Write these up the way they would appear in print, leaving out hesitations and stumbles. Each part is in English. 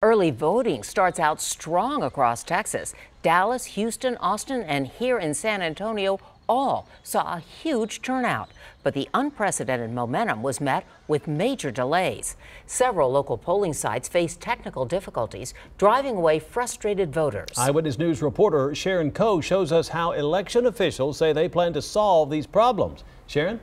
Early voting starts out strong across Texas. Dallas, Houston, Austin, and here in San Antonio all saw a huge turnout. But the unprecedented momentum was met with major delays. Several local polling sites faced technical difficulties, driving away frustrated voters. Eyewitness News reporter Sharon Ko shows us how election officials say they plan to solve these problems. Sharon?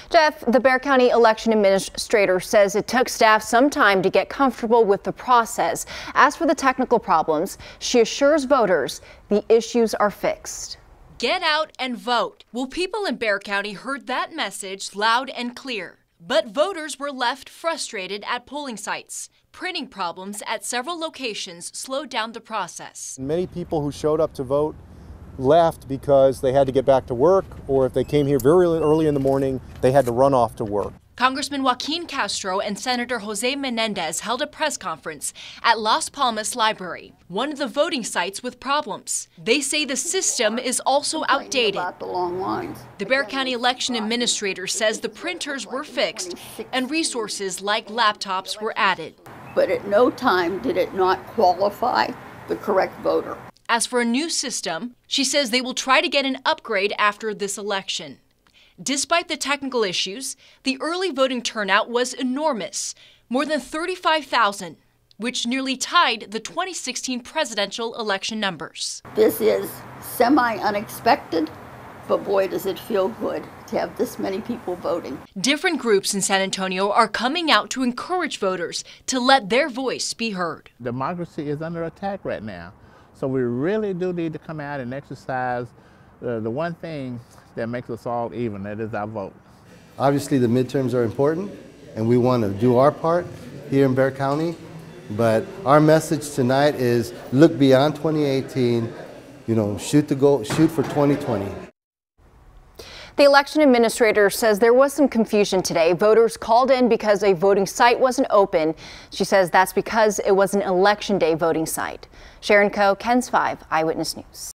Jeff, the Bexar County election administrator says it took staff some time to get comfortable with the process. As for the technical problems, she assures voters the issues are fixed. Get out and vote. Well, people in Bexar County heard that message loud and clear. But voters were left frustrated at polling sites. Printing problems at several locations slowed down the process. Many people who showed up to vote left because they had to get back to work, or if they came here very early in the morning, they had to run off to work. Congressman Joaquin Castro and Senator Jose Menendez held a press conference at Las Palmas Library, one of the voting sites with problems. They say the system is also outdated. The Bexar County election administrator says the printers were fixed and resources like laptops were added. But at no time did it not qualify the correct voter. As for a new system, she says they will try to get an upgrade after this election. Despite the technical issues, the early voting turnout was enormous, more than 35,000, which nearly tied the 2016 presidential election numbers. This is semi-unexpected, but boy, does it feel good to have this many people voting. Different groups in San Antonio are coming out to encourage voters to let their voice be heard. Democracy is under attack right now. So we really do need to come out and exercise the one thing that makes us all even, that is our vote. Obviously the midterms are important and we want to do our part here in Bexar County, but our message tonight is look beyond 2018, shoot for 2020. The election administrator says there was some confusion today. Voters called in because a voting site wasn't open. She says that's because it was an election day voting site. Sharon Ko, KENS 5 Eyewitness News.